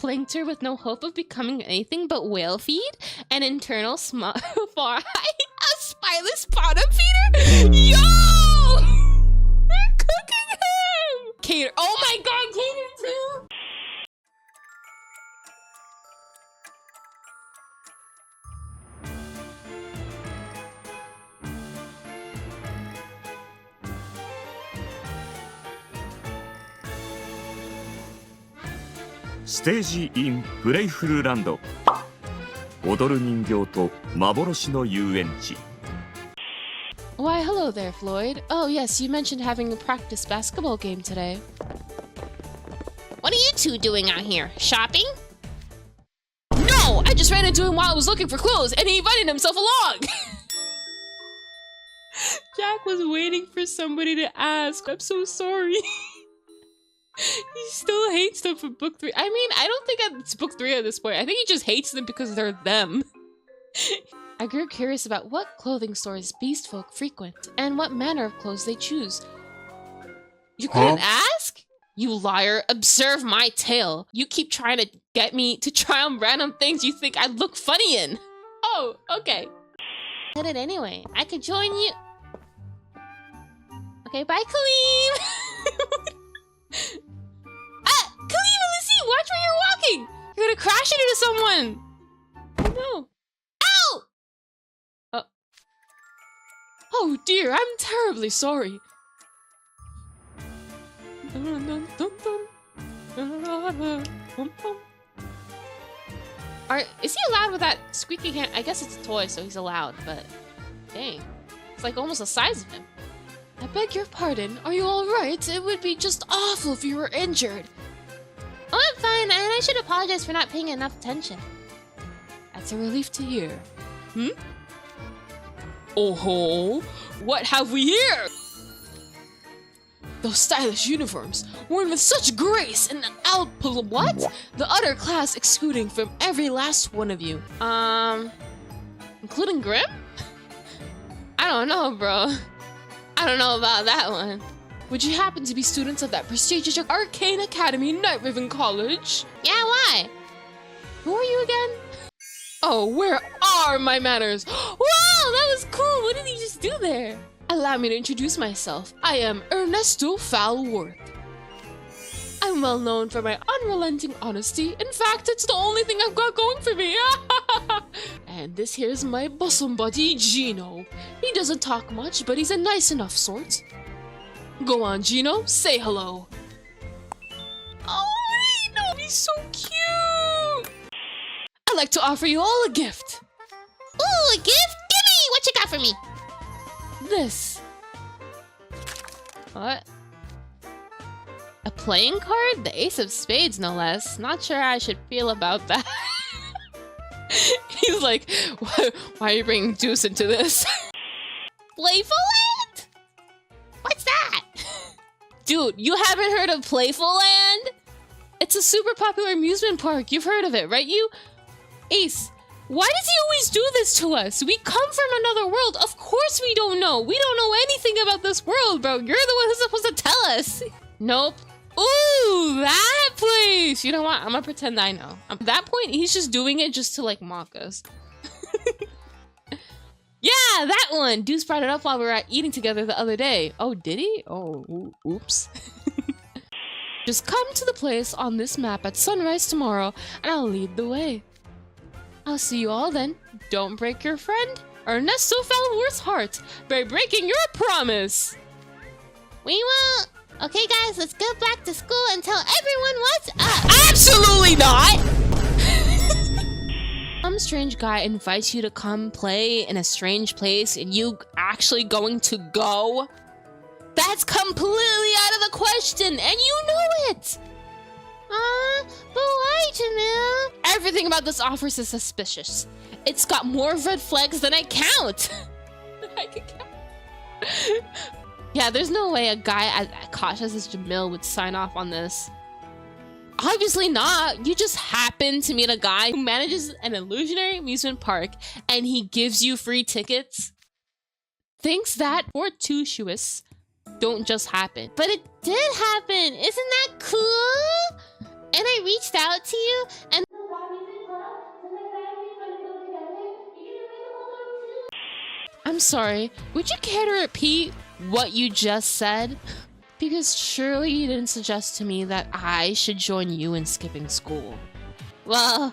splinter with no hope of becoming anything but whale feed, an internal far a spineless bottom feeder? Yo! We're cooking him! Cater. Oh my god, Cater too!ステージインプレイフルランド踊る人形と幻の遊園地 Why, hello there, Floyd. Oh, yes, you mentioned having a practice basketball game today. What are you two doing out here? Shopping? No! I just ran into him while I was looking for clothes, and he invited himself along! Jack was waiting for somebody to ask. I'm so sorry. He still hates them for book 3. I mean, I don't think it's book 3 at this point. I think he just hates them because they're them. I grew curious about what clothing stores beast folk frequent and what manner of clothes they choose. You couldn't ask? You liar. Observe my tale. You keep trying to get me to try on random things you think I'd look funny in. Oh, okay. Did it anyway. I could join you. Okay, bye, Kaleem. Kaleem, Alyssa, watch where you're walking. You're gonna crash into someone. Oh no. Oh dear, I'm terribly sorry. Is he allowed with that squeaky hand? I guess it's a toy, so he's allowed, but dang. It's like almost the size of him. I beg your pardon. Are you alright? It would be just awful if you were injured. Oh, I'm fine, and I should apologize for not paying enough attention. That's a relief to hear. Hmm? Oh-ho! What have we here? Those stylish uniforms, worn with such grace and what? The utter class excluding from every last one of you. Including Grim? I don't know, bro. I don't know about that one. Would you happen to be students of that prestigious Arcane Academy, Night Raven College? Yeah, why? Who are you again? Oh, where are my manners? Wow, that was cool. What did he just do there? Allow me to introduce myself. I am Ernesto Falworth. I'm well known for my unrelenting honesty. In fact, it's the only thing I've got going for me. And this here's my bosom buddy, Gino. He doesn't talk much, but he's a nice enough sort. Go on, Gino, say hello. Oh, no, he's so cute. I'd like to offer you all a gift. Ooh, a gift? Gimme! What you got for me? This. What? A playing card? The Ace of Spades, no less. Not sure how I should feel about that. He's like, why are you bringing Deuce into this? Playful Land? What's that? Dude, you haven't heard of Playful Land? It's a super popular amusement park. You've heard of it, right? Ace, why does he always do this to us? We come from another world. Of course we don't know. We don't know anything about this world, bro. You're the one who's supposed to tell us. Nope. Ooh, that place. You know what? I'm gonna pretend I know. At that point, he's just doing it just to, like, mock us. Yeah, that one. Deuce brought it up while we were eating together the other day. Oh, did he? Oh, oops. Just come to the place on this map at sunrise tomorrow, and I'll lead the way. I'll see you all then. Don't break your friend Ernesto Falworth's heart by breaking your promise. We won't. Okay, guys, let's go back to school and tell everyone what's up. Absolutely not! Some strange guy invites you to come play in a strange place and you actually going to go? That's completely out of the question, and you know it! But why, Jamil? Everything about this offer is suspicious. It's got more red flags than I count. I can count. Yeah, there's no way a guy as cautious as Jamil would sign off on this. Obviously not. You just happen to meet a guy who manages an illusionary amusement park and he gives you free tickets. Things that fortuitous don't just happen. But it did happen. Isn't that cool? and I reached out to you, and I'm sorry, would you care to repeat what you just said? Because surely you didn't suggest to me that I should join you in skipping school. Well,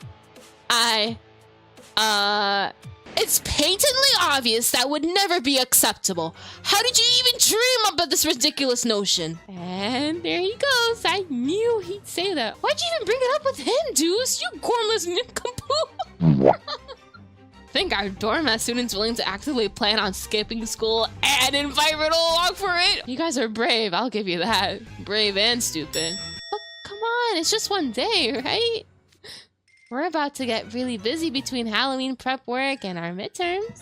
it's patently obvious that would never be acceptable. How did you even dream up of this ridiculous notion? And there he goes. I knew he'd say that. Why'd you even bring it up with him, Deuce? You gormless nincompoop. Think our dorm has students willing to actively plan on skipping school and invite Riddle along for it? You guys are brave, I'll give you that. Brave and stupid. But come on, it's just one day, right? We're about to get really busy between Halloween prep work and our midterms.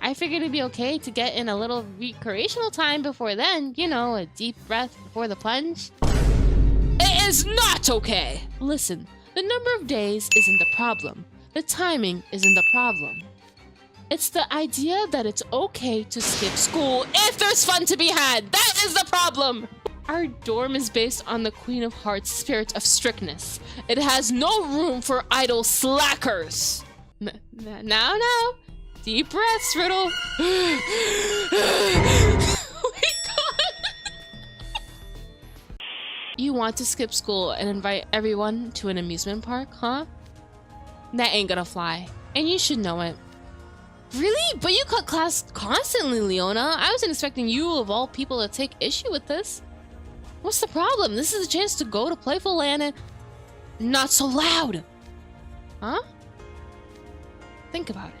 I figured it'd be okay to get in a little recreational time before then. You know, a deep breath before the plunge. It is not okay! Listen, the number of days isn't the problem. The timing isn't the problem. It's the idea that it's okay to skip school if there's fun to be had. That is the problem! Our dorm is based on the Queen of Hearts' spirit of strictness. It has no room for idle slackers. Now. Deep breaths, Riddle. Oh my god. You want to skip school and invite everyone to an amusement park, huh? That ain't gonna fly. And you should know it. Really? But you cut class constantly, Leona. I wasn't expecting you, of all people, to take issue with this. What's the problem? This is a chance to go to Playful Land and... Not so loud! Huh? Think about it.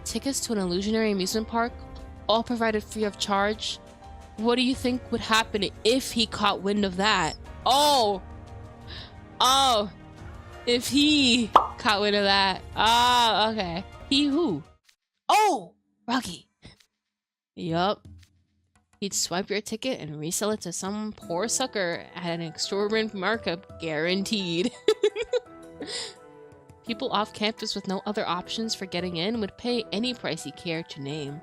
Tickets to an illusionary amusement park, all provided free of charge. What do you think would happen if he caught wind of that? Oh! If he caught wind of that. Ah, okay. He who? Oh! Rocky. Yup. He'd swipe your ticket and resell it to some poor sucker at an exorbitant markup, guaranteed. People off campus with no other options for getting in would pay any price he cared to name.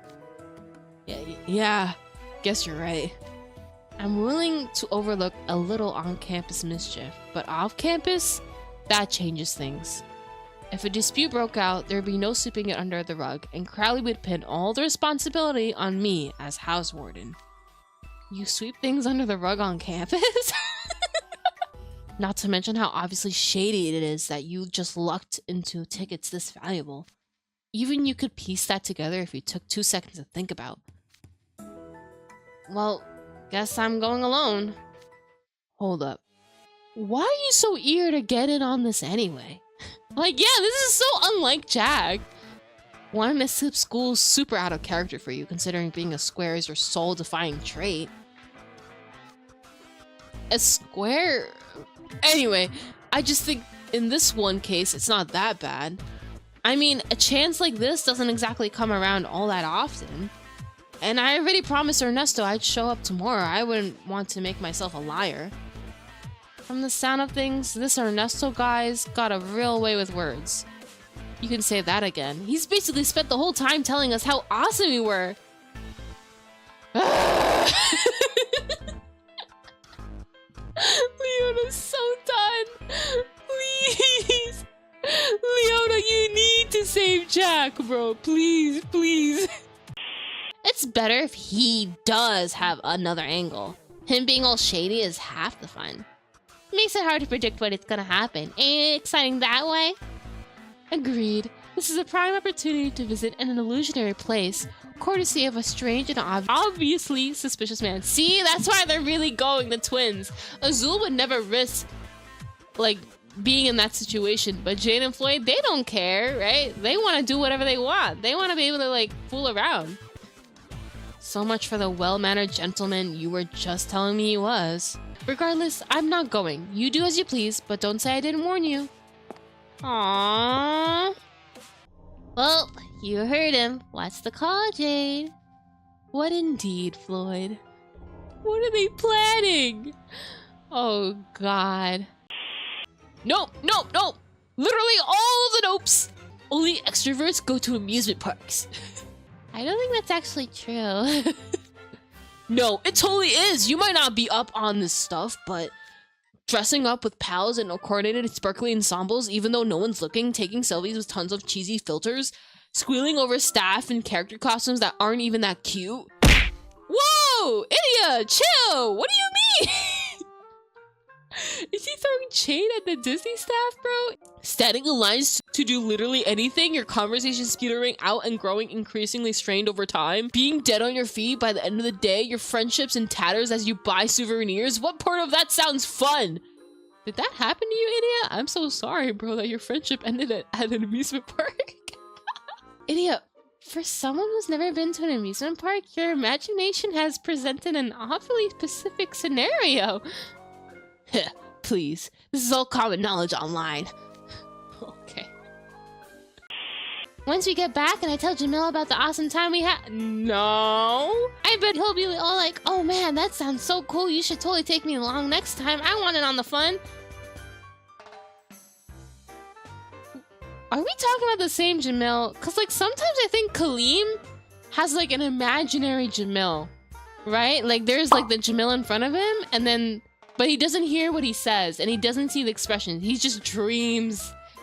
Yeah, guess you're right. I'm willing to overlook a little on-campus mischief, but off-campus? That changes things. If a dispute broke out, there'd be no sweeping it under the rug, and Crowley would pin all the responsibility on me as house warden. You sweep things under the rug on campus? Not to mention how obviously shady it is that you just lucked into tickets this valuable. Even you could piece that together if you took 2 seconds to think about. Well, guess I'm going alone. Hold up. Why are you so eager to get in on this anyway? Like, yeah, this is so unlike Jack. Wanting to skip school is super out of character for you, considering being a square is your soul-defying trait. A square? Anyway, I just think in this one case, it's not that bad. I mean, a chance like this doesn't exactly come around all that often. And I already promised Ernesto I'd show up tomorrow. I wouldn't want to make myself a liar. From the sound of things, this Ernesto guy's got a real way with words. You can say that again. He's basically spent the whole time telling us how awesome we were. Leona's so done. Please. Leona, you need to save Jack, bro. Please, please. It's better if he does have another angle. Him being all shady is half the fun. Makes it hard to predict what it's gonna happen. Ain't it exciting that way? Agreed. This is a prime opportunity to visit an illusionary place, courtesy of a strange and obviously suspicious man. See, that's why they're really going, the twins. Azul would never risk, like, being in that situation, but Jane and Floyd, they don't care, right? They want to do whatever they want. They want to be able to, like, fool around. So much for the well-mannered gentleman you were just telling me he was. Regardless, I'm not going. You do as you please, but don't say I didn't warn you. Aww. Well, you heard him. What's the call, Jade? What indeed, Floyd? What are they planning? Oh, God. Nope. Literally all of the nopes. Only extroverts go to amusement parks. I don't think that's actually true. No, it totally is. You might not be up on this stuff, but dressing up with pals in coordinated sparkly ensembles even though no one's looking, taking selfies with tons of cheesy filters, squealing over staff in character costumes that aren't even that cute. Whoa! Idia, chill! What do you mean? Is he throwing shade at the Disney staff, bro? Standing in lines to do literally anything, your conversation petering out and growing increasingly strained over time, being dead on your feet by the end of the day, your friendships in tatters as you buy souvenirs. What part of that sounds fun? Did that happen to you, Idia? I'm so sorry, bro, that your friendship ended at an amusement park. Idia, for someone who's never been to an amusement park, your imagination has presented an awfully specific scenario. Please, this is all common knowledge online. Okay. Once we get back and I tell Jamil about the awesome time we had... No. I bet he'll be all like, oh man, that sounds so cool. You should totally take me along next time. I want it on the fun. Are we talking about the same Jamil? Because, like, sometimes I think Kaleem has, like, an imaginary Jamil. Right? Like, there's, like, the Jamil in front of him, and then... But he doesn't hear what he says, and he doesn't see the expressions. He just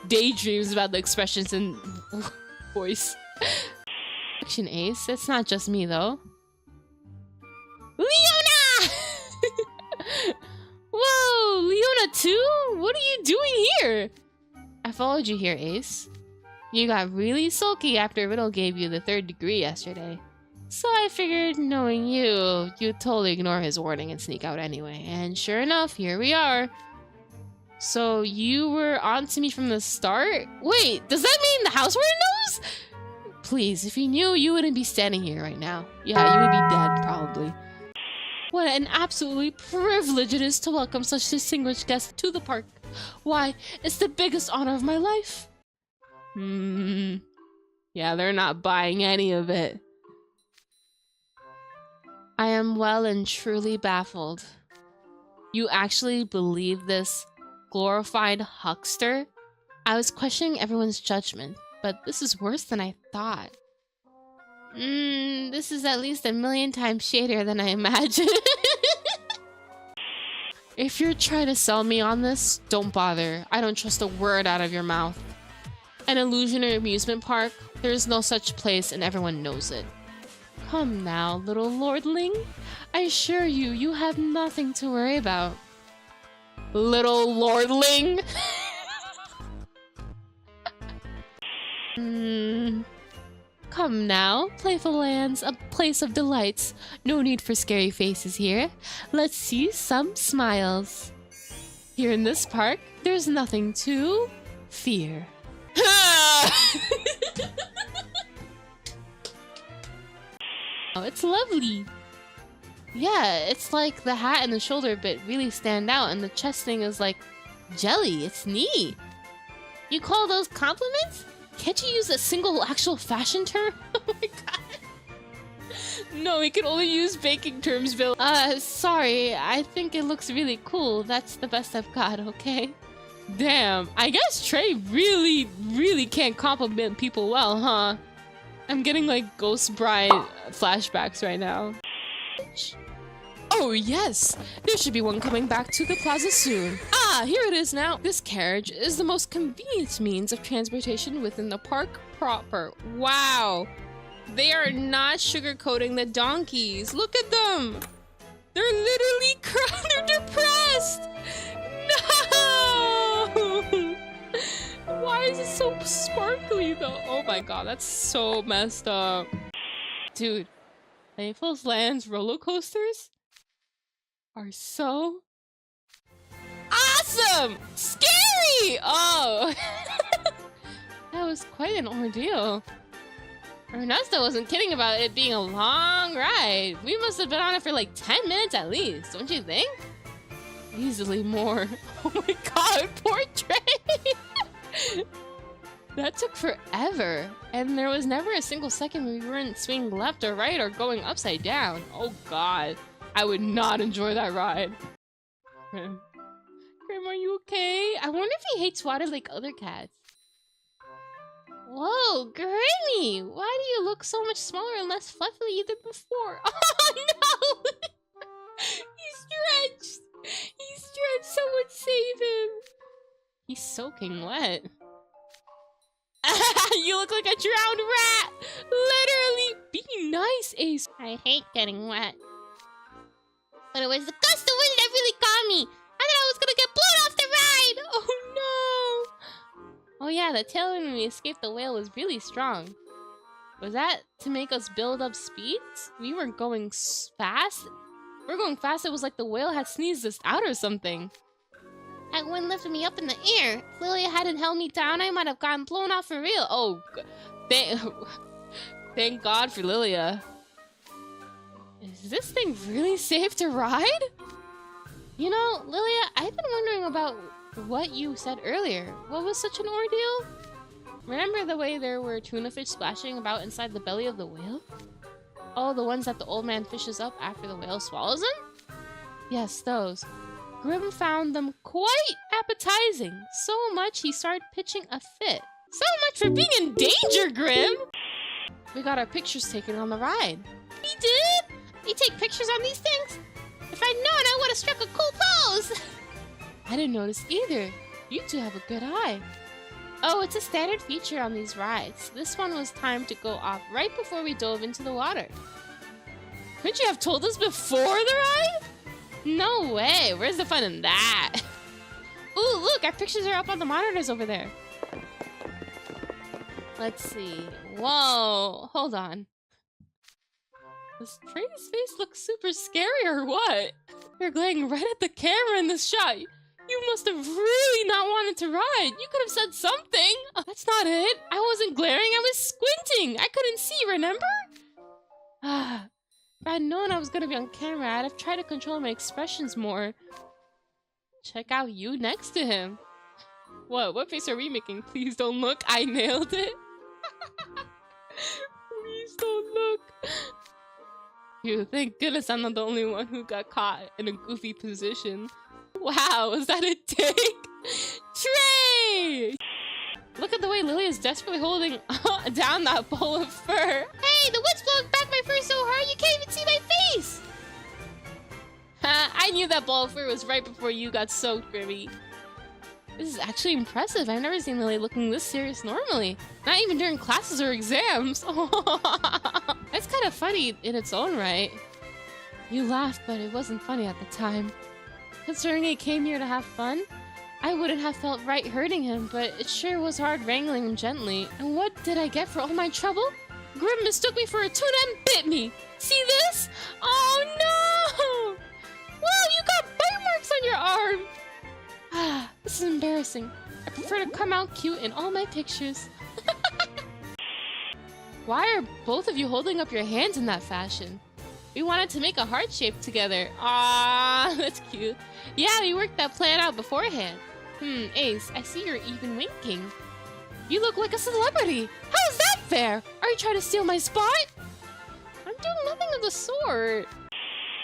daydreams about the expressions and voice. Action Ace? That's not just me, though. Leona! Whoa, Leona too? What are you doing here? I followed you here, Ace. You got really sulky after Riddle gave you the 3rd degree yesterday. So I figured, knowing you, you'd totally ignore his warning and sneak out anyway. And sure enough, here we are. So you were on to me from the start? Wait, does that mean the housewarden knows? Please, if he knew, you wouldn't be standing here right now. Yeah, you would be dead, probably. What an absolutely privilege it is to welcome such distinguished guests to the park. Why, it's the biggest honor of my life. Yeah, they're not buying any of it. I am well and truly baffled. You actually believe this glorified huckster? I was questioning everyone's judgment, but this is worse than I thought. This is at least 1,000,000 times shadier than I imagined. If you're trying to sell me on this, don't bother. I don't trust a word out of your mouth. An illusionary amusement park? There is no such place and everyone knows it. Come now, little lordling. I assure you, you have nothing to worry about. Little lordling? Come now, Playful Land's a place of delights. No need for scary faces here. Let's see some smiles. Here in this park, there's nothing to fear. Oh, it's lovely. Yeah, it's like the hat and the shoulder bit really stand out, and the chest thing is like jelly. It's neat. You call those compliments? Can't you use a single actual fashion term? Oh my god. No, we can only use baking terms, Bill. Sorry. I think it looks really cool. That's the best I've got, okay? Damn. I guess Trey really can't compliment people well, huh? I'm getting like Ghost Bride flashbacks right now. Oh yes! There should be one coming back to the plaza soon. Ah, here it is now. This carriage is the most convenient means of transportation within the park proper. Wow! They are not sugarcoating the donkeys. Look at them! They're literally they're depressed! No! Why is it so sparkly though? Oh my god, that's so messed up. Dude, Playful Land's roller coasters are so awesome! Scary! Oh! That was quite an ordeal. Ernesto wasn't kidding about it being a long ride. We must have been on it for like 10 minutes at least, don't you think? Easily more. Oh my god, poor Trey! That took forever, and there was never a single second when we weren't swinging left or right or going upside down. Oh god, I would not enjoy that ride. Grim, are you okay? I wonder if he hates water like other cats. Whoa, Grimmy! Why do you look so much smaller and less fluffy than before? Oh no! He's stretched! He's dead. Someone save him. He's soaking wet. You look like a drowned rat. Literally. Be nice, Ace. I hate getting wet. But it was the gust of wind that really got me. I thought I was gonna get blown off the ride. Oh no. Oh yeah, the tailwind when we escaped the whale was really strong. Was that to make us build up speeds? We weren't going fast. We were going fast. It was like the whale had sneezed us out or something. That wind lifted me up in the air. If Lilia hadn't held me down, I might have gotten blown off for real. Oh, thank God for Lilia. Is this thing really safe to ride? You know, Lilia, I've been wondering about what you said earlier. What was such an ordeal? Remember the way there were tuna fish splashing about inside the belly of the whale? Oh, the ones that the old man fishes up after the whale swallows them? Yes, those. Grim found them quite appetizing. So much he started pitching a fit. So much for being in danger, Grim! We got our pictures taken on the ride. We did? You take pictures on these things? If I'd known, I would have struck a cool pose. I didn't notice either. You two have a good eye. Oh, it's a standard feature on these rides. This one was timed to go off right before we dove into the water. Couldn't you have told us before the ride? No way. Where's the fun in that? Ooh, look, our pictures are up on the monitors over there. Let's see. Whoa, hold on. Does Trey's face look super scary or what? You're glaring right at the camera in this shot. You must have really not wanted to ride. You could have said something. Oh, that's not it. I wasn't glaring. I was squinting. I couldn't see, remember? If I'd known I was going to be on camera, I'd have tried to control my expressions more. Check out you next to him. What face are we making? Please don't look. I nailed it. Please don't look. Phew, thank goodness I'm not the only one who got caught in a goofy position. Wow, was that a take? Trey! Look at the way Lily is desperately holding down that bowl of fur. Hey, the wind's blowing back my fur so hard you can't even see my face! I knew that bowl of fur was right before you got soaked, Grimmy. This is actually impressive. I've never seen Lily looking this serious normally. Not even during classes or exams. That's kind of funny in its own right. You laughed, but it wasn't funny at the time. Considering he came here to have fun, I wouldn't have felt right hurting him, but it sure was hard wrangling him gently. And what did I get for all my trouble? Grim mistook me for a tuna and bit me. See this? Oh no! Whoa, you got bite marks on your arm! Ah, this is embarrassing. I prefer to come out cute in all my pictures. Why are both of you holding up your hands in that fashion? We wanted to make a heart shape together. Ah, that's cute. Yeah, we worked that plan out beforehand. Ace, I see you're even winking. You look like a celebrity. How is that fair? Are you trying to steal my spot? I'm doing nothing of the sort.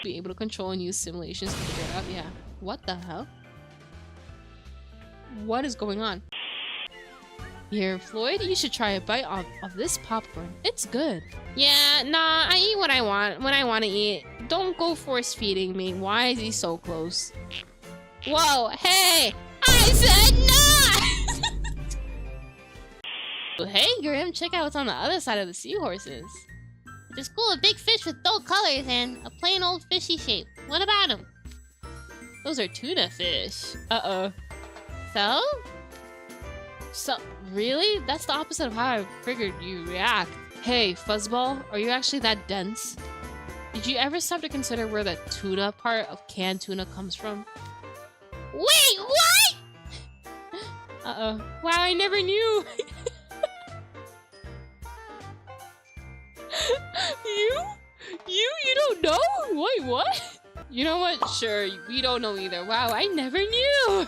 Be able to control and use simulations to figure it out. Yeah. What the hell? What is going on? Here, Floyd, you should try a bite of this popcorn. It's good. Yeah, nah, I eat what I want when I want to eat. Don't go force feeding me. Why is he so close? Whoa, hey! I said no! Hey, Grim, check out what's on the other side of the seahorses. It's a school of big fish with dull colors and a plain old fishy shape. What about them? Those are tuna fish. Uh-oh. So, really? That's the opposite of how I figured you react. Hey, Fuzzball, are you actually that dense? Did you ever stop to consider where the tuna part of canned tuna comes from? Wait, what? Uh-oh. Wow, I never knew! You don't know? Wait, what? You know what? Sure, we don't know either. Wow, I never knew!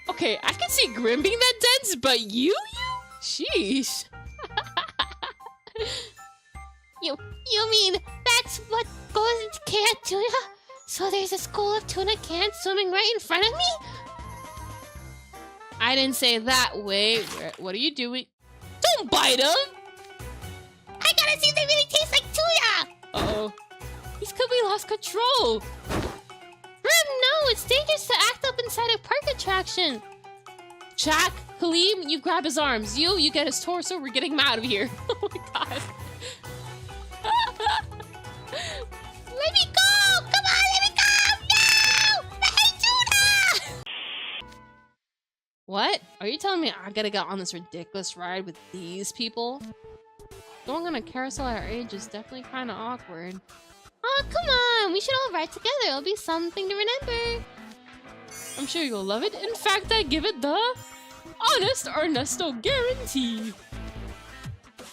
Okay, I can see Grim being that dense, but you? Sheesh. You mean that's what goes into canned tuna? So there's a school of tuna cans swimming right in front of me? I didn't say that. Wait, what are you doing? Don't bite him! I gotta see if they really taste like tuna! Uh-oh. He's completely lost control. Grim, it's dangerous to act up inside a park attraction. Jack, Kaleem, you grab his arms. You get his torso. We're getting him out of here. Oh my god. Let me go! Come on, let me go! No! Let me do that! What? Are you telling me I gotta get on this ridiculous ride with these people? Going on a carousel at our age is definitely kind of awkward. Oh, come on! We should all ride together. It'll be something to remember. I'm sure you'll love it. In fact, I give it the honest Ernesto guarantee.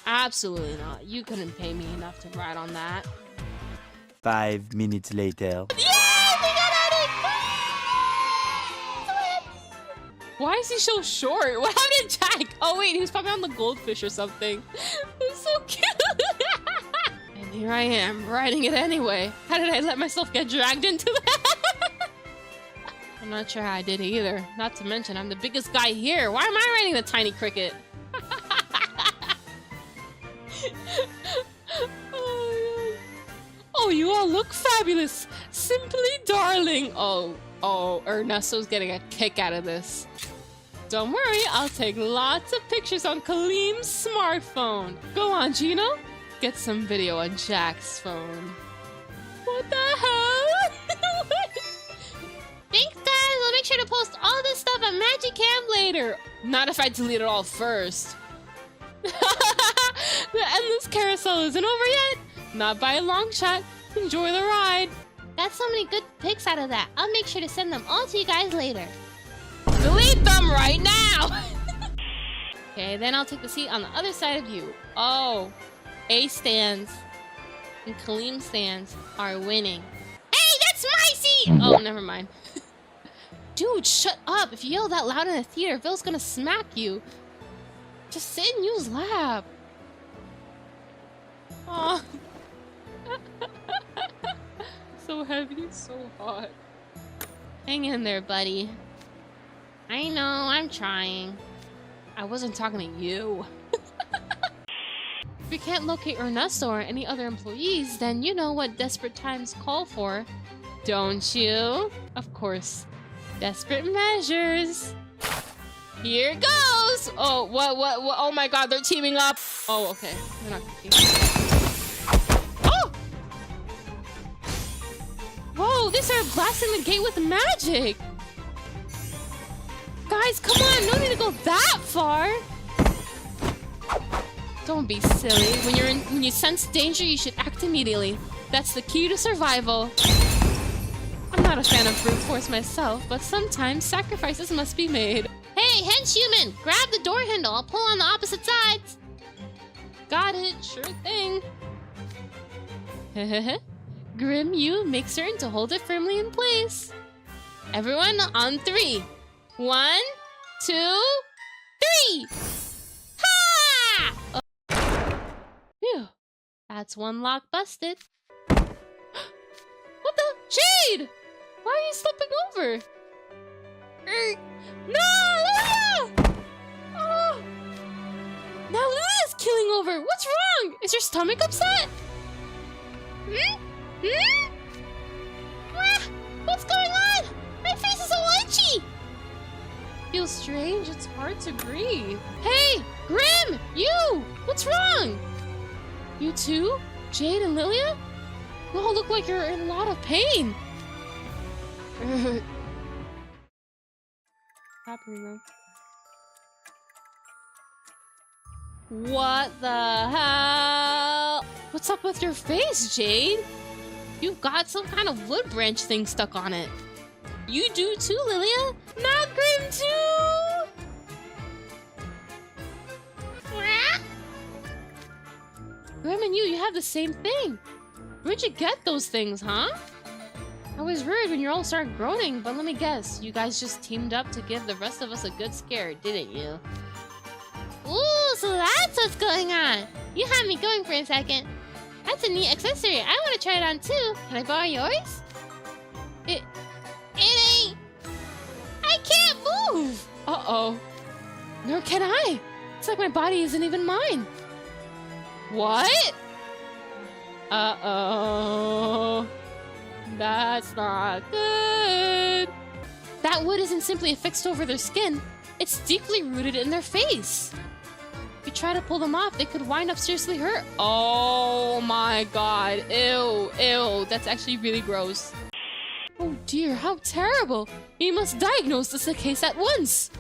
Absolutely not. You couldn't pay me enough to ride on that. 5 minutes later. Yeah! We got on it! Why is he so short? What happened to Jack? Oh wait, he was probably on the goldfish or something. It's so cute. And here I am, riding it anyway. How did I let myself get dragged into that? I'm not sure how I did either. Not to mention, I'm the biggest guy here. Why am I riding the tiny cricket? Oh, you all look fabulous. Simply darling. Oh, Ernesto's getting a kick out of this. Don't worry, I'll take lots of pictures on Kaleem's smartphone. Go on, Gino. Get some video on Jack's phone. What the hell? Thanks, guys. We'll make sure to post all this stuff on Magicam later. Not if I delete it all first. The endless carousel isn't over yet. Not by a long shot. Enjoy the ride. Got so many good pics out of that. I'll make sure to send them all to you guys later. Delete them right now. Okay, then I'll take the seat on the other side of you. Oh, A stands and Kaleem stands are winning. Hey, that's my seat! Oh, never mind. Dude, shut up. If you yell that loud in the theater, Phil's gonna smack you. Just sit and use lap. Oh. So heavy, so hot. Hang in there, buddy. I know, I'm trying. I wasn't talking to you. If we can't locate Ernesto or any other employees, then you know what desperate times call for, don't you? Of course. Desperate measures. Here goes! Oh, what? Oh my god, they're teaming up. Oh, okay. They're not cooking. Oh! Whoa, they started blasting the gate with magic! Guys, come on, no need to go that far! Don't be silly. When you sense danger, you should act immediately. That's the key to survival. I'm not a fan of brute force myself, but sometimes sacrifices must be made. Hey, henchhuman! Grab the door handle. I'll pull on the opposite sides. Got it, sure thing. Grim, you make certain to hold it firmly in place. Everyone on 3. 1, 2, 3! Ha! Phew. That's one lock busted. What the? Shade! Why are you slipping over? No, Leona! Oh. Now Leona's killing over. What's wrong? Is your stomach upset? Ah, what's going on? My face is all itchy. Feels strange. It's hard to breathe. Hey, Grim! You! What's wrong? You too? Jade and Lilia? You all look like you're in a lot of pain. Happening though. What the hell? What's up with your face, Jade? You've got some kind of wood branch thing stuck on it. You do too, Lilia? Not Grim too! Grim and you have the same thing. Where'd you get those things, huh? I was rude when you all started groaning, but let me guess. You guys just teamed up to give the rest of us a good scare, didn't you? Ooh, so that's what's going on. You had me going for a second. That's a neat accessory. I want to try it on too. Can I borrow yours? It ain't. I can't move. Uh-oh. Nor can I. It's like my body isn't even mine. What? Uh-oh. That's not good. That wood isn't simply affixed over their skin, it's deeply rooted in their face. If you try to pull them off, they could wind up seriously hurt. Oh my god. Ew, ew. That's actually really gross. Oh dear, how terrible. We must diagnose this case at once.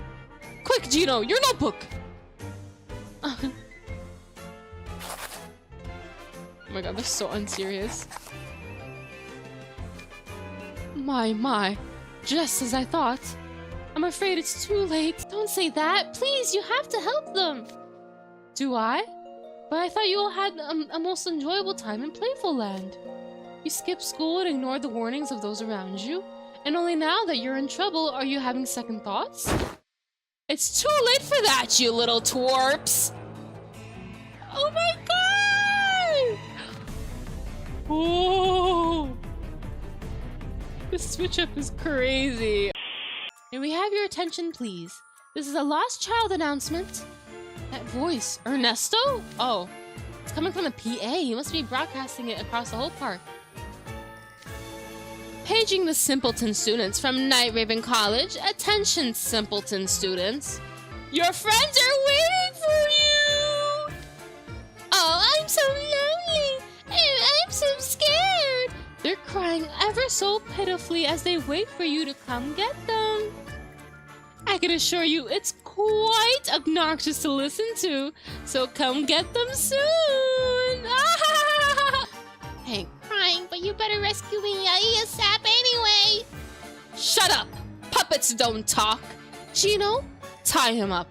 Quick, Gino, your notebook. Uh, Oh my god, they're so unserious. My. Just as I thought. I'm afraid it's too late. Don't say that. Please, you have to help them. Do I? But I thought you all had a most enjoyable time in Playful Land. You skipped school and ignored the warnings of those around you. And only now that you're in trouble are you having second thoughts? It's too late for that, you little twerps. Oh my god! Oh, the switch up is crazy. May we have your attention, please? This is a lost child announcement. That voice, Ernesto? Oh, it's coming from the PA. He must be broadcasting it across the whole park. Paging the Simpleton students from Night Raven College. Attention, Simpleton students. Your friends are waiting for you! Oh, I'm so lonely! I'm so scared! They're crying ever so pitifully as they wait for you to come get them. I can assure you it's quite obnoxious to listen to, so come get them soon! I ain't crying, but you better rescue me ASAP anyway! Shut up! Puppets don't talk! Gino, tie him up.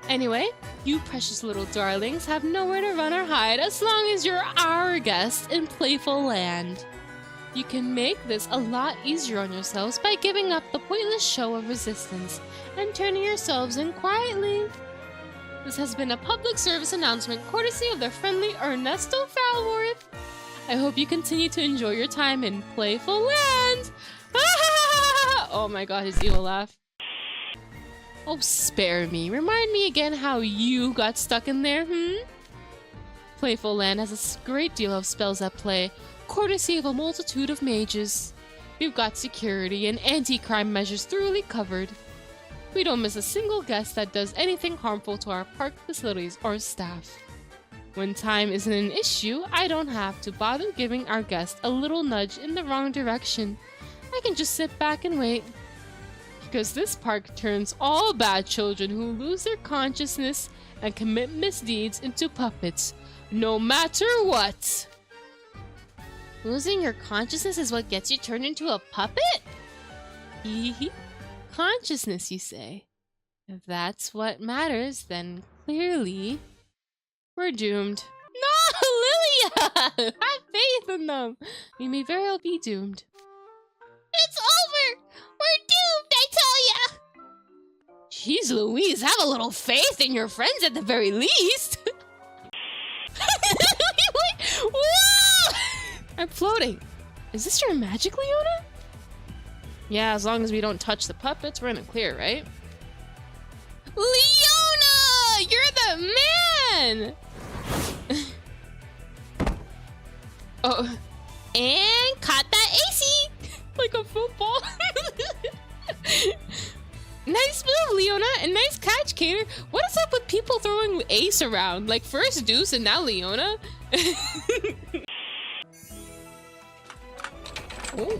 Anyway, you precious little darlings have nowhere to run or hide as long as you're our guests in Playful Land. You can make this a lot easier on yourselves by giving up the pointless show of resistance and turning yourselves in quietly. This has been a public service announcement courtesy of the friendly Ernesto Falworth. I hope you continue to enjoy your time in Playful Land. Oh my god, his evil laugh. Oh, spare me. Remind me again how you got stuck in there, Playful Land has a great deal of spells at play, courtesy of a multitude of mages. We've got security and anti-crime measures thoroughly covered. We don't miss a single guest that does anything harmful to our park facilities or staff. When time isn't an issue, I don't have to bother giving our guests a little nudge in the wrong direction. I can just sit back and wait. Because this park turns all bad children who lose their consciousness and commit misdeeds into puppets, no matter what. Losing your consciousness is what gets you turned into a puppet? Consciousness, you say? If that's what matters, then clearly we're doomed. No, Lilia! Have faith in them! We may very well be doomed. It's over! We're doomed, I tell ya! Jeez Louise, have a little faith in your friends at the very least! Whoa! I'm floating. Is this your magic, Leona? Yeah, as long as we don't touch the puppets, we're in the clear, right? Leona! You're the man! Oh. And caught that AC! Like a football. Nice move, Leona, and nice catch, Kater. What is up with people throwing Ace around? Like first Deuce and now Leona? Oh.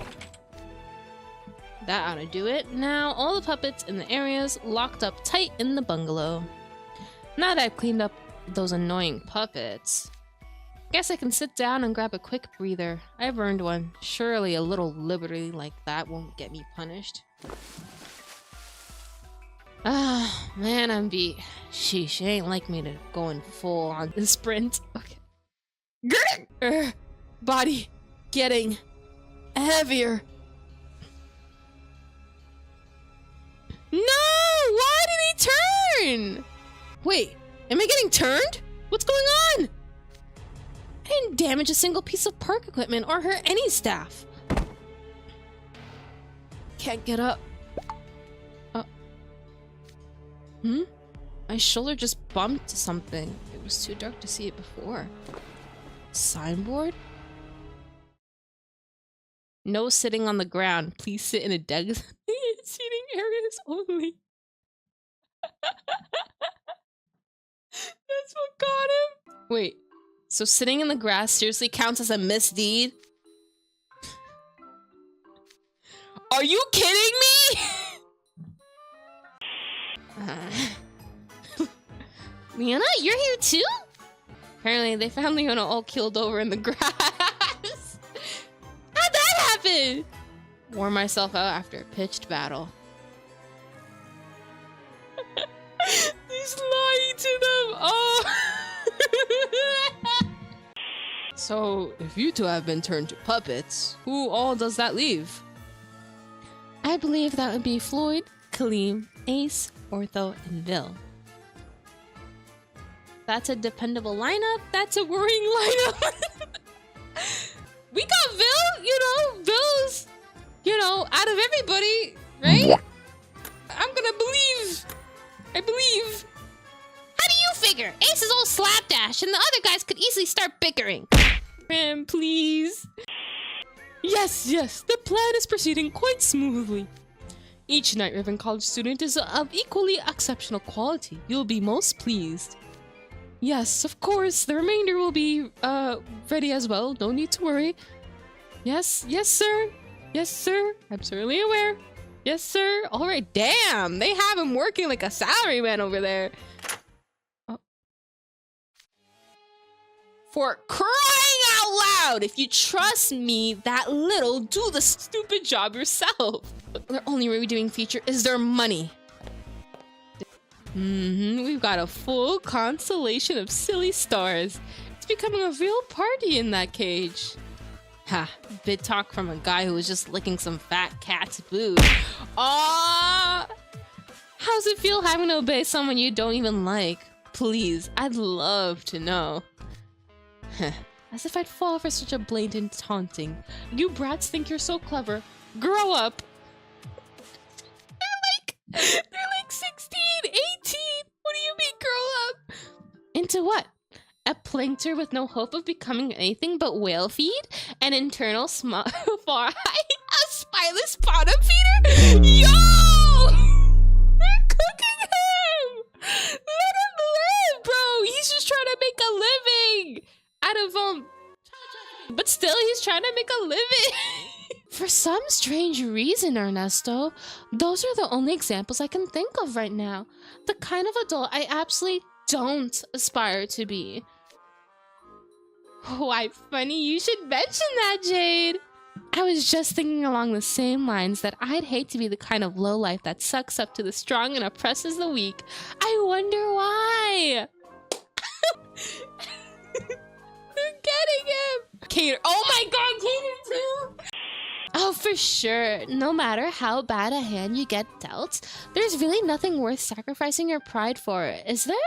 That ought to do it. Now all the puppets in the areas locked up tight in the bungalow. Now that I've cleaned up those annoying puppets, guess I can sit down and grab a quick breather. I've earned one. Surely a little liberty like that won't get me punished. Ah, man, I'm beat. Sheesh, it ain't like me to go in full on the sprint. Okay. Body getting heavier. No! Why did he turn? Wait, am I getting turned? What's going on? I didn't damage a single piece of park equipment or hurt any staff. Can't get up. My shoulder just bumped something. It was too dark to see it before. Signboard? No sitting on the ground. Please sit in a designated eyes only. That's what got him. Wait, so sitting in the grass seriously counts as a misdeed? Are you kidding me? Leona, you're here too? Apparently they found Leona all killed over in the grass. How'd that happen? Wore myself out after a pitched battle. He's lying to them. Oh. So, if you two have been turned to puppets, who all does that leave? I believe that would be Floyd, Kaleem, Ace, Ortho, and Vil. That's a dependable lineup. That's a worrying lineup. We got Vil, Vil's, out of everybody, right? I'm gonna believe. I believe. How do you figure? Ace is all slapdash, and the other guys could easily start bickering. Man, please. Yes, the plan is proceeding quite smoothly. Each Night Riven College student is of equally exceptional quality. You'll be most pleased. Yes, of course, the remainder will be, ready as well. No need to worry. Yes, sir. Yes, sir. I'm certainly aware. Yes, sir. All right, damn. They have him working like a salaryman over there. Oh. For crying out loud, if you trust me that little, do the stupid job yourself. Their only redeeming feature is their money. We've got a full constellation of silly stars. It's becoming a real party in that cage. Ha, bit talk from a guy who was just licking some fat cat's boot. How's it feel having to obey someone you don't even like? Please, I'd love to know. As if I'd fall for such a blatant taunting. You brats think you're so clever. Grow up. They're like 16, 18. What do you mean grow up? Into what? A plankter with no hope of becoming anything but whale feed? An internal far a spineless bottom feeder? Yo! They're cooking him! Let him live, bro! He's just trying to make a living! Out of, but still, he's trying to make a living! For some strange reason, Ernesto, those are the only examples I can think of right now. The kind of adult I absolutely don't aspire to be. Why, funny you should mention that, Jade. I was just thinking along the same lines that I'd hate to be the kind of lowlife that sucks up to the strong and oppresses the weak. I wonder why. They're getting him. Cater. Oh my god, Cater too. Oh, for sure. No matter how bad a hand you get dealt, there's really nothing worth sacrificing your pride for, is there?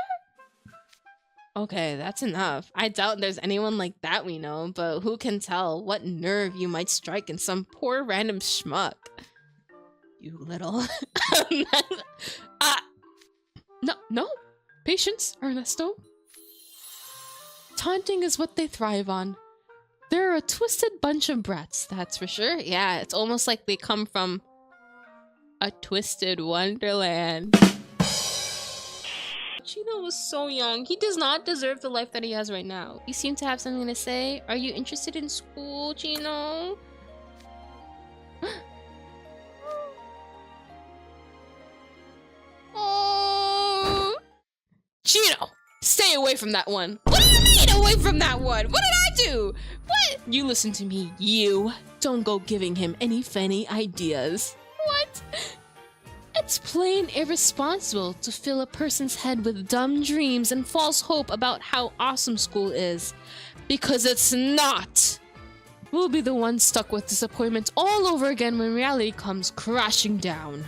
Okay, that's enough. I doubt there's anyone like that we know, but who can tell what nerve you might strike in some poor random schmuck. You little... No. Patience, Ernesto. Taunting is what they thrive on. They're a twisted bunch of brats, that's for sure. Yeah, it's almost like they come from a twisted Wonderland. Chino was so young. He does not deserve the life that he has right now. You seem to have something to say. Are you interested in school, Chino? Oh, Chino, stay away from that one. What do you mean away from that one? What did I do? What? You listen to me, you. Don't go giving him any funny ideas. What? It's plain irresponsible to fill a person's head with dumb dreams and false hope about how awesome school is. Because it's not. We'll be the ones stuck with disappointment all over again when reality comes crashing down.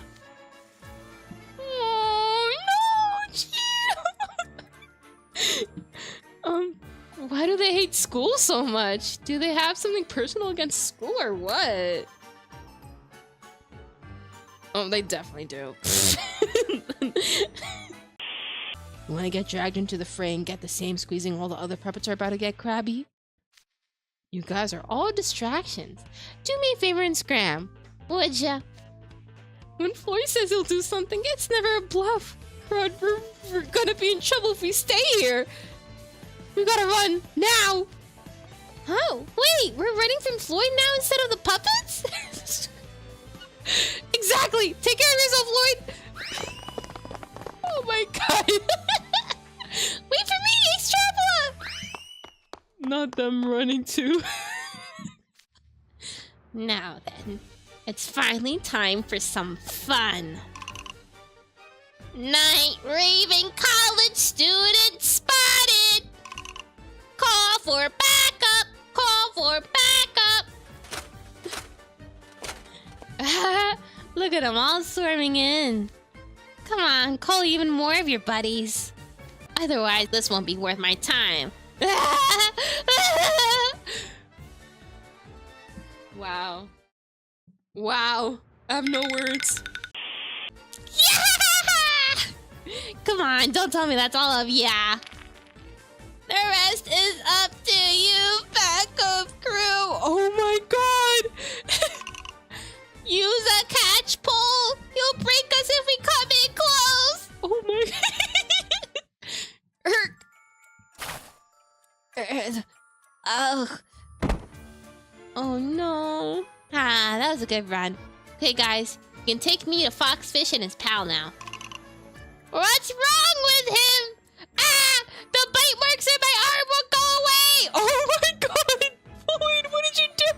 Oh, no, why do they hate school so much? Do they have something personal against school or what? Oh, they definitely do. You want to get dragged into the fray and get the same squeezing while the other puppets are about to get crabby? You guys are all distractions. Do me a favor and scram, would ya? When Floyd says he'll do something, it's never a bluff. We're gonna be in trouble if we stay here. We gotta run now. Oh, wait, we're running from Floyd now instead of the puppets? Exactly. Take care of yourself, Floyd. Oh my god. Wait for me, Ace Traveler! Not them running too. Now then, it's finally time for some fun. Night Raven College student spotted! Call for backup! Call for backup! Look at them all swarming in. Come on, call even more of your buddies. Otherwise, this won't be worth my time. Wow. Wow. I have no words. Yeah! Come on, don't tell me that's all of yeah. The rest is up to you, backup crew. Oh my god. Use a catch pole. You'll break us if we come in close. Oh my Oh. Oh no. Ah, that was a good run. Okay, guys, you can take me to Foxfish and his pal now. What's wrong with him? Ah! The bite marks in my arm won't go away! Oh my god! Floyd, what did you do?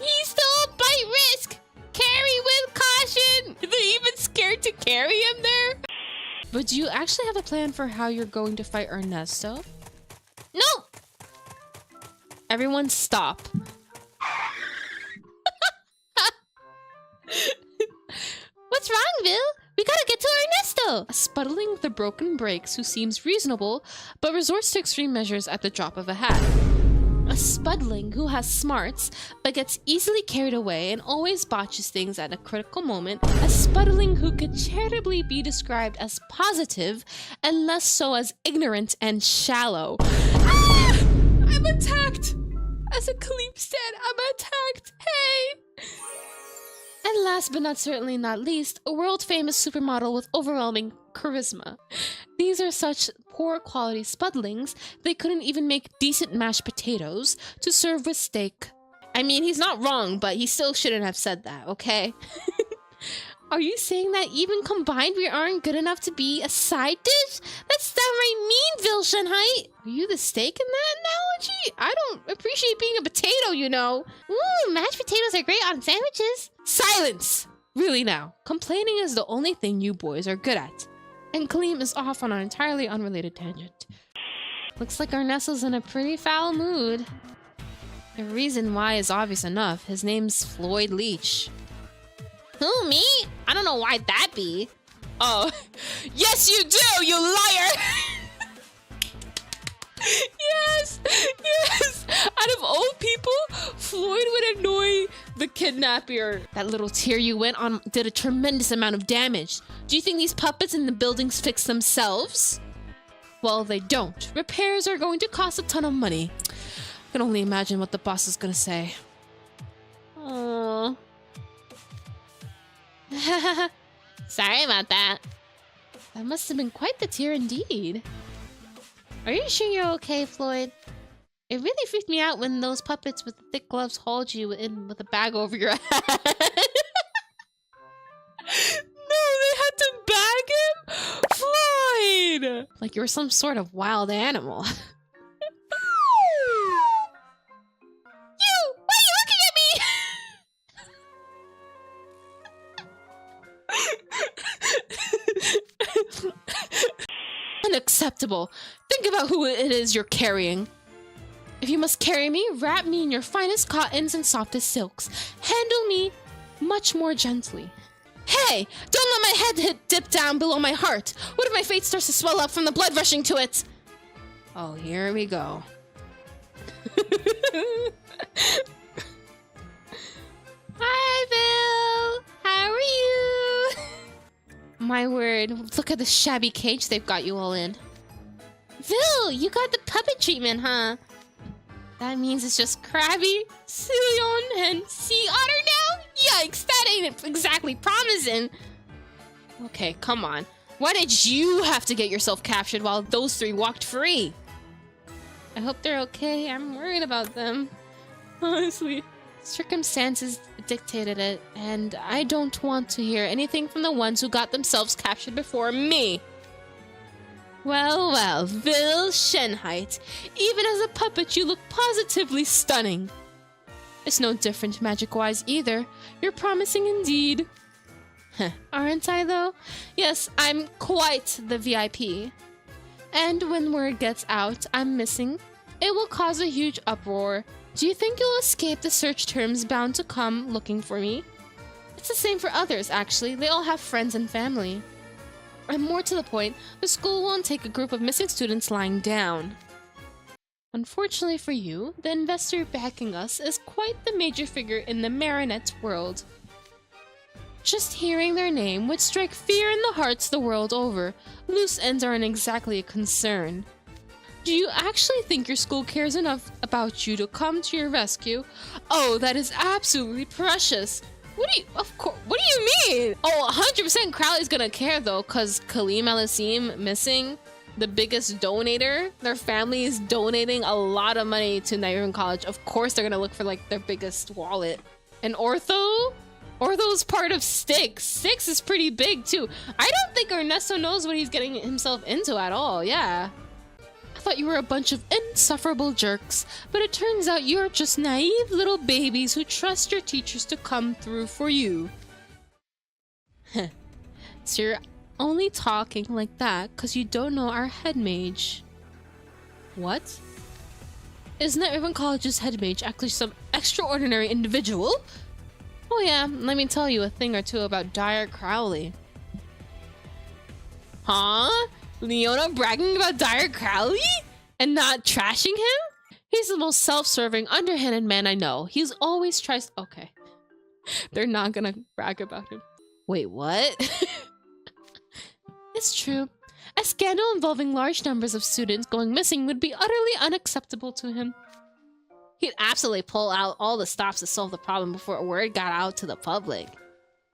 He's still a bite risk! Carry with caution! Are they even scared to carry him there? But do you actually have a plan for how you're going to fight Ernesto? No! Everyone stop. What's wrong, Bill? We gotta get to Ernesto! A sputtling with the broken brakes who seems reasonable, but resorts to extreme measures at the drop of a hat. A spuddling who has smarts, but gets easily carried away and always botches things at a critical moment. A spuddling who could charitably be described as positive, and less so as ignorant and shallow. Ah! I'm attacked! As a Kaleep stan, I'm attacked! Hey! And last but certainly not least, a world-famous supermodel with overwhelming charisma. These are such poor quality spuddlings, they couldn't even make decent mashed potatoes to serve with steak. I mean, he's not wrong, but he still shouldn't have said that, okay? Are you saying that even combined we aren't good enough to be a side dish? That's downright mean, Vilshenheit! Are you the steak in that analogy? I don't appreciate being a potato, you know. Ooh, mashed potatoes are great on sandwiches. Silence! Really now, complaining is the only thing you boys are good at. And Kaleem is off on an entirely unrelated tangent. Looks like Ernesto's in a pretty foul mood. The reason why is obvious enough. His name's Floyd Leach. Who, me? I don't know why that be. Oh, yes you do, you liar! Yes, yes! Out of all people, Floyd would annoy the kidnapper. That little tear you went on did a tremendous amount of damage. Do you think these puppets in the buildings fix themselves? Well, they don't. Repairs are going to cost a ton of money. I can only imagine what the boss is gonna say. Oh. Sorry about that. That must have been quite the tear indeed. Are you sure you're okay, Floyd? It really freaked me out when those puppets with the thick gloves hauled you in with a bag over your head. No, they had to bag him? Floyd! Like you were some sort of wild animal. You! Why are you looking at me? Unacceptable. Think about who it is you're carrying. If you must carry me, wrap me in your finest cottons and softest silks. Handle me much more gently. Hey, don't let my head dip down below my heart. What if my face starts to swell up from the blood rushing to it? Oh, here we go. Hi, Bill. How are you? My word, look at the shabby cage they've got you all in. Bill, you got the puppet treatment, huh? That means it's just Krabby, Cillian, and Sea Otter now? Yikes, that ain't exactly promising. Okay, come on. Why did you have to get yourself captured while those three walked free? I hope they're okay. I'm worried about them. Honestly. Circumstances dictated it, and I don't want to hear anything from the ones who got themselves captured before me. Well, well, Vil Shenheit. Even as a puppet, you look positively stunning. It's no different magic-wise either. You're promising indeed. Aren't I, though? Yes, I'm quite the VIP. And when word gets out I'm missing, it will cause a huge uproar. Do you think you'll escape the search terms bound to come looking for me? It's the same for others, actually. They all have friends and family. And more to the point, the school won't take a group of missing students lying down. Unfortunately for you, the investor backing us is quite the major figure in the marionette world. Just hearing their name would strike fear in the hearts the world over. Loose ends aren't exactly a concern. Do you actually think your school cares enough about you to come to your rescue? Oh, that is absolutely precious. What do you mean? Oh, 100% Crowley's gonna care though, cause Kaleem al-Asim missing, the biggest donator, their family is donating a lot of money to Night Riven College. Of course they're gonna look for like their biggest wallet. And Ortho's part of Styx. Styx is pretty big too. I don't think Ernesto knows what he's getting himself into at all, yeah. I thought you were a bunch of insufferable jerks, but it turns out you're just naive little babies who trust your teachers to come through for you. So you're only talking like that because you don't know our head mage. What? Is Night Riven College's head mage actually some extraordinary individual? Oh yeah, let me tell you a thing or two about Dire Crowley. Huh? Leona bragging about Dire Crowley? And not trashing him? He's the most self-serving, underhanded man I know. He's always tries- okay. They're not gonna brag about him. Wait, what? It's true. A scandal involving large numbers of students going missing would be utterly unacceptable to him. He'd absolutely pull out all the stops to solve the problem before word got out to the public.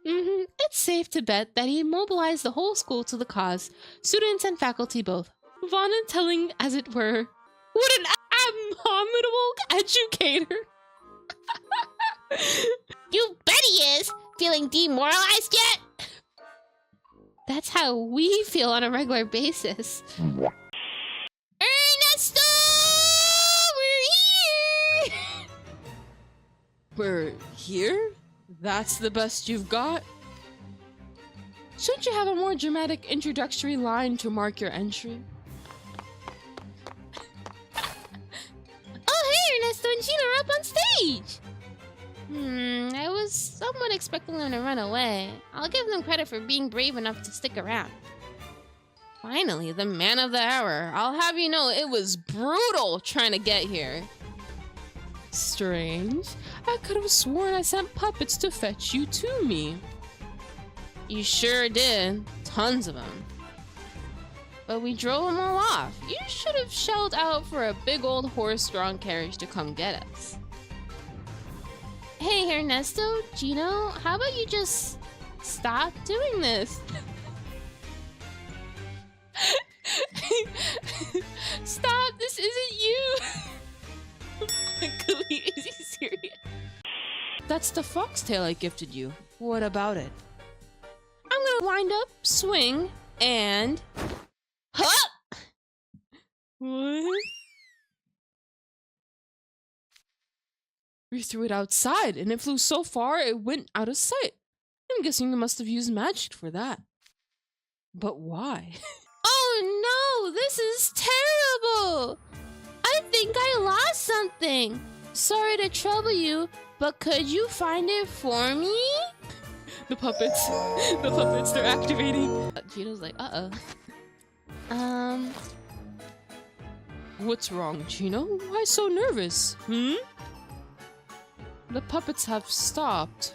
It's safe to bet that he mobilized the whole school to the cause, students and faculty both. Volunteering, as it were. What an abominable educator! You bet he is! Feeling demoralized yet? That's how we feel on a regular basis. Ernesto! We're here! We're here? That's the best you've got? Shouldn't you have a more dramatic introductory line to mark your entry? Oh, hey, Ernesto and Gina are up on stage! I was somewhat expecting them to run away. I'll give them credit for being brave enough to stick around. Finally, the man of the hour. I'll have you know it was brutal trying to get here. Strange. I could have sworn I sent puppets to fetch you to me. You sure did. Tons of them. But we drove them all off. You should have shelled out for a big old horse-drawn carriage to come get us. Hey, Ernesto, Gino, how about you just stop doing this? Stop, this isn't you! Is he serious? That's the foxtail I gifted you. What about it? I'm gonna wind up, swing, and... Huh! What? We threw it outside, and it flew so far it went out of sight. I'm guessing you must have used magic for that. But why? Oh no, this is terrible! I think I lost something. Sorry to trouble you, but could you find it for me? The puppets, they're activating. Gino's like, uh-oh. What's wrong, Gino? Why so nervous? The puppets have stopped.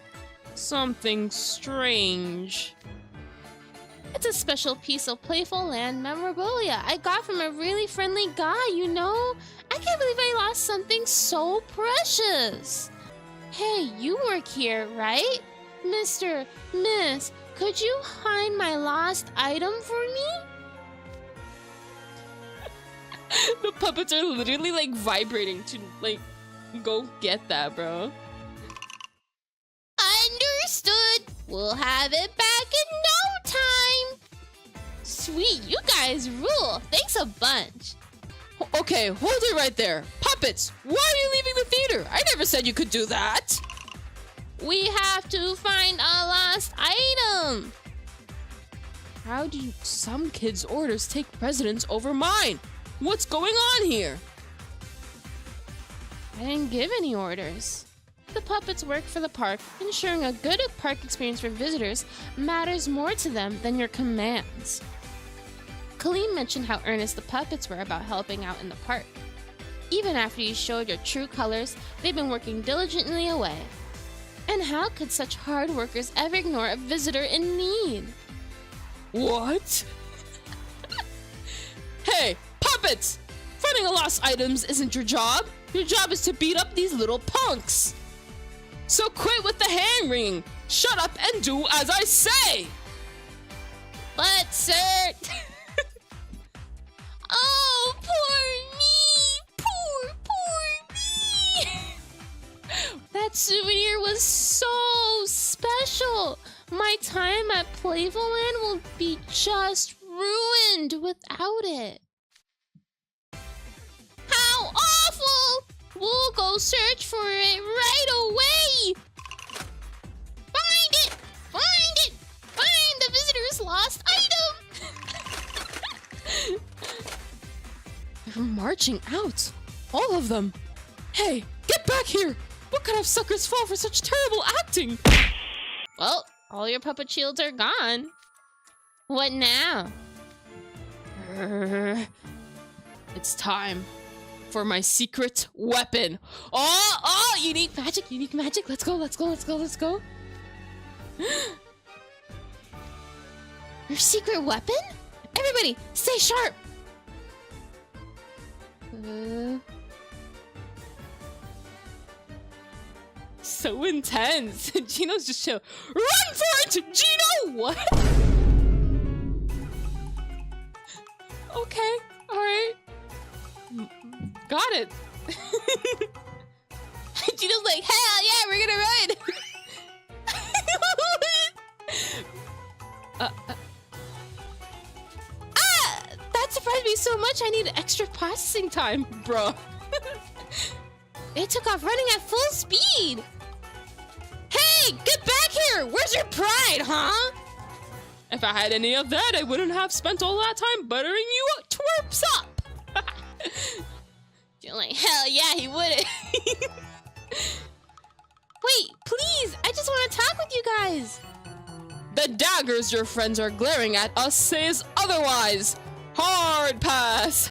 Something strange. It's a special piece of Playful Land memorabilia I got from a really friendly guy, you know? I can't believe I lost something so precious. Hey, you work here, right? Miss, could you find my lost item for me? The puppets are literally like vibrating to like go get that, bro. Understood. We'll have it back in no time. Sweet, you guys rule. Thanks a bunch. Okay, hold it right there. Puppets, why are you leaving the theater? I never said you could do that. We have to find a lost item. How do some kids' orders take precedence over mine? What's going on here? I didn't give any orders. The puppets work for the park. Ensuring a good park experience for visitors matters more to them than your commands. Kaleem mentioned how earnest the puppets were about helping out in the park. Even after you showed your true colors, they've been working diligently away. And how could such hard workers ever ignore a visitor in need? What? Hey, puppets! Finding lost items isn't your job. Your job is to beat up these little punks. So quit with the hand wringing. Shut up and do as I say. But, sir... Oh, poor me! Poor me! That souvenir was so special! My time at Playful Land will be just ruined without it. How awful! We'll go search for it right away! Find it! Find it! Find the visitor's lost item! They're marching out. All of them. Hey, get back here! What kind of suckers fall for such terrible acting? Well, all your puppet shields are gone. What now? It's time for my secret weapon. Oh, unique magic, unique magic. Let's go, let's go, let's go, let's go. Your secret weapon? Everybody, stay sharp! So intense. Gino's just chill. Run for it, Gino! What? Okay, alright. Got it. Gino's like, hell yeah, we're gonna run! That surprised me so much I need extra processing time, bro. It took off running at full speed! Hey, get back here! Where's your pride, huh? If I had any of that, I wouldn't have spent all that time buttering you twerps up. You're like, hell yeah, he wouldn't. Wait, please, I just want to talk with you guys. The daggers your friends are glaring at us says otherwise. Hard pass.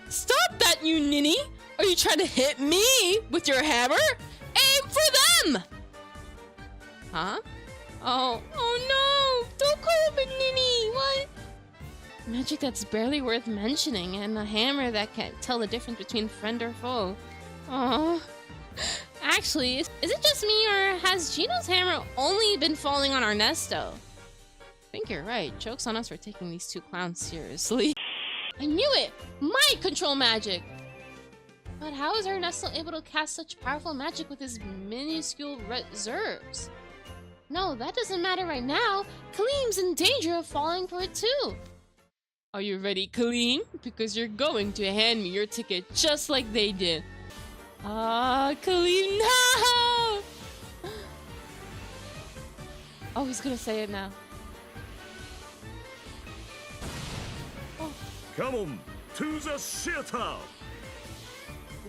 Stop that, you ninny! Are you trying to hit me with your hammer? Aim for them! Huh? Oh no! Don't call him a ninny! What? Magic that's barely worth mentioning, and a hammer that can't tell the difference between friend or foe. Oh. Actually, is it just me, or has Gino's hammer only been falling on Ernesto? I think you're right. Joke's on us for taking these two clowns seriously. I knew it! Mind control magic! But how is Ernesto able to cast such powerful magic with his minuscule reserves? No, that doesn't matter right now. Kaleem's in danger of falling for it too. Are you ready, Kaleem? Because you're going to hand me your ticket just like they did. Ah, Kaleem, no! Oh, he's gonna say it now. Come on to the theater.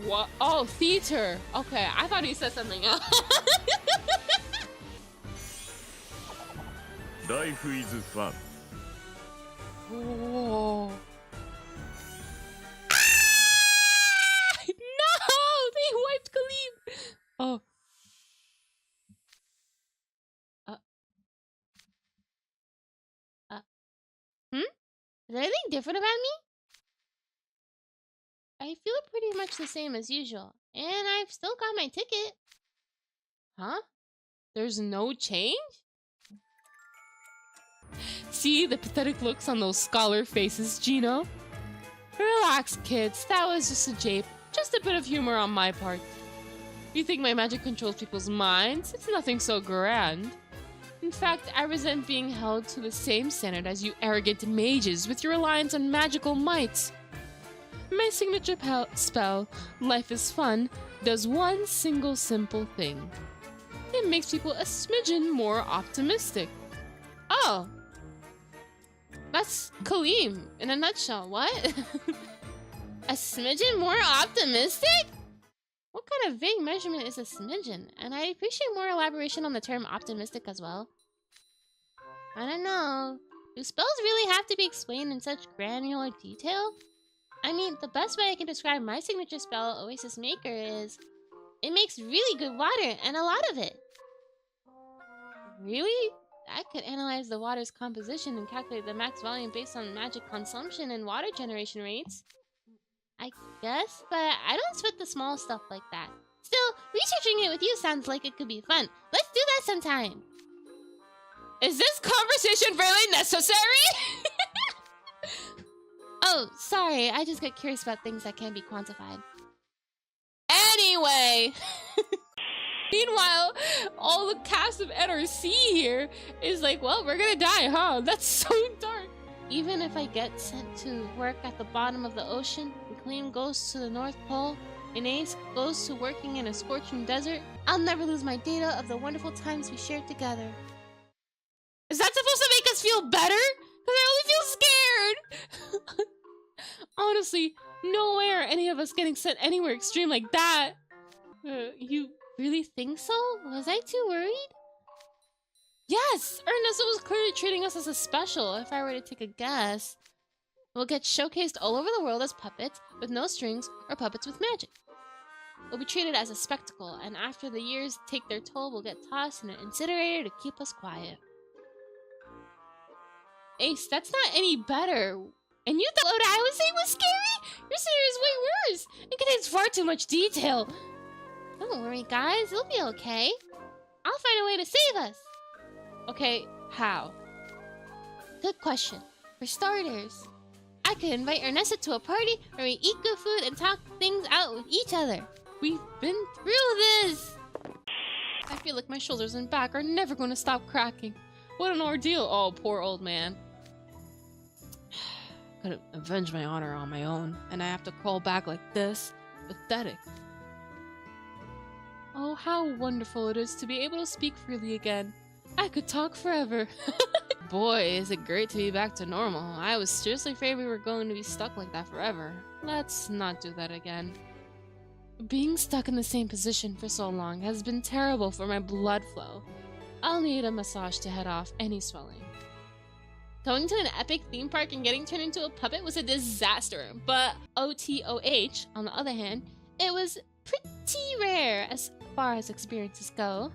What? Oh, theater. Okay, I thought he said something else. Life is fun. Whoa. Ah! No! They wiped Kaleem! Oh. Is there anything different about me? I feel pretty much the same as usual. And I've still got my ticket. Huh? There's no change? See the pathetic looks on those scholar faces, Gino? Relax, kids. That was just a jape. Just a bit of humor on my part. You think my magic controls people's minds? It's nothing so grand. In fact, I resent being held to the same standard as you arrogant mages with your reliance on magical might. My signature spell, Life is Fun, does one single simple thing. It makes people a smidgen more optimistic. Oh. That's Kaleem in a nutshell. What? A smidgen more optimistic? What kind of vague measurement is a smidgen? And I appreciate more elaboration on the term optimistic as well. I don't know. Do spells really have to be explained in such granular detail? I mean, the best way I can describe my signature spell, Oasis Maker, is it makes really good water, and a lot of it. Really? I could analyze the water's composition and calculate the max volume based on magic consumption and water generation rates. I guess, but I don't sweat the small stuff like that. Still, researching it with you sounds like it could be fun. Let's do that sometime. Is this conversation really necessary? Oh, sorry. I just get curious about things that can't be quantified. Anyway. Meanwhile, all the cast of NRC here is like, well, we're gonna die, huh? That's so dark. Even if I get sent to work at the bottom of the ocean, and Clean goes to the North Pole, and Ace goes to working in a scorching desert, I'll never lose my data of the wonderful times we shared together. Is that supposed to make us feel better? Because I only feel scared. Honestly, no way are any of us getting sent anywhere extreme like that. You really think so? Was I too worried? Yes! Ernesto was clearly treating us as a special, if I were to take a guess. We'll get showcased all over the world as puppets, with no strings, or puppets with magic. We'll be treated as a spectacle, and after the years take their toll, we'll get tossed in an incinerator to keep us quiet. Ace, that's not any better. And you thought what I was saying was scary? Your scenario is way worse. It contains far too much detail. Don't worry, guys. It'll be okay. I'll find a way to save us. Okay, how? Good question. For starters, I could invite Ernesto to a party where we eat good food and talk things out with each other. We've been through this. I feel like my shoulders and back are never going to stop cracking. What an ordeal. Oh, poor old man. Could avenge my honor on my own, and I have to crawl back like this. Pathetic. Oh, how wonderful it is to be able to speak freely again. I could talk forever. Boy, is it great to be back to normal. I was seriously afraid we were going to be stuck like that forever. Let's not do that again. Being stuck in the same position for so long has been terrible for my blood flow. I'll need a massage to head off any swelling. Going to an epic theme park and getting turned into a puppet was a disaster, but OTOH, on the other hand, it was pretty rare as far as experiences go.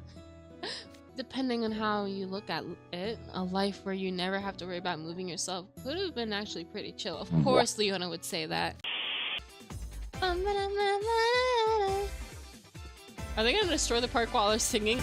Depending on how you look at it, a life where you never have to worry about moving yourself could have been actually pretty chill. Of course, Leona would say that. Are they gonna destroy the park while they're singing?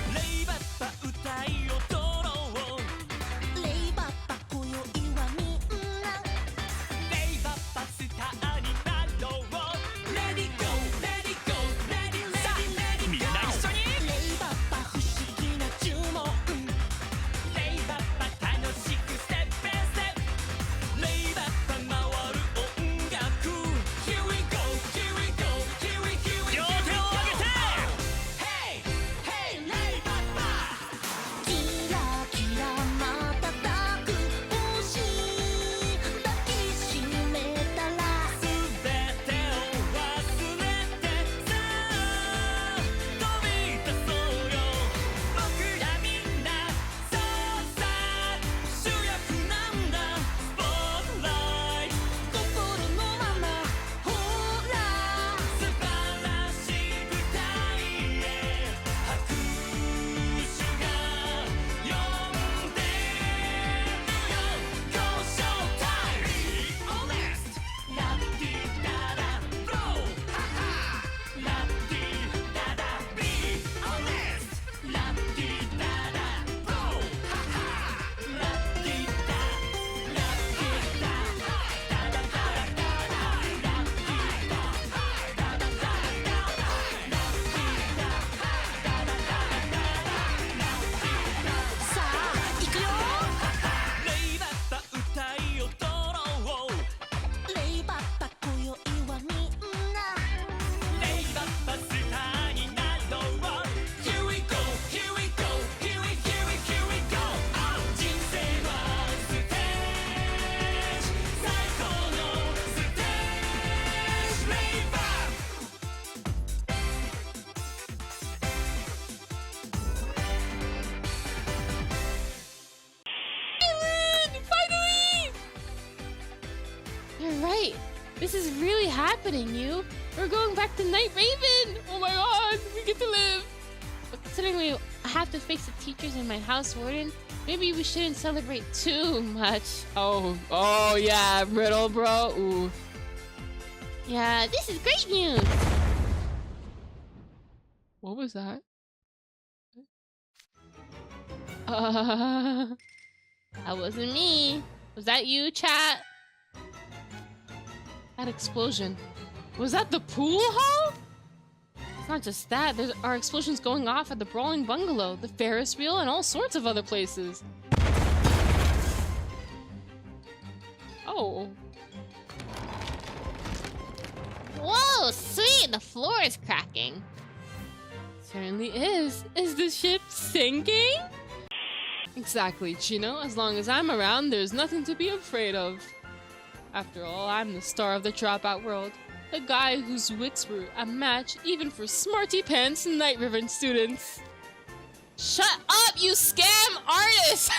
This is really happening, you. We're going back to Night Raven. Oh my god, we get to live. But considering we have to face the teachers and my house warden, maybe we shouldn't celebrate too much. Oh yeah, Riddle, bro. Ooh. Yeah, this is great news. What was that? That wasn't me. Was that you, chat? That explosion. Was that the pool hall? It's not just that. There are explosions going off at the Brawling Bungalow, the Ferris wheel, and all sorts of other places. Oh. Whoa, sweet! The floor is cracking. Certainly is. Is the ship sinking? Exactly, Chino. As long as I'm around, there's nothing to be afraid of. After all, I'm the star of the dropout world. The guy whose wits were a match even for smarty pants Night Riven students. Shut up, you scam artist!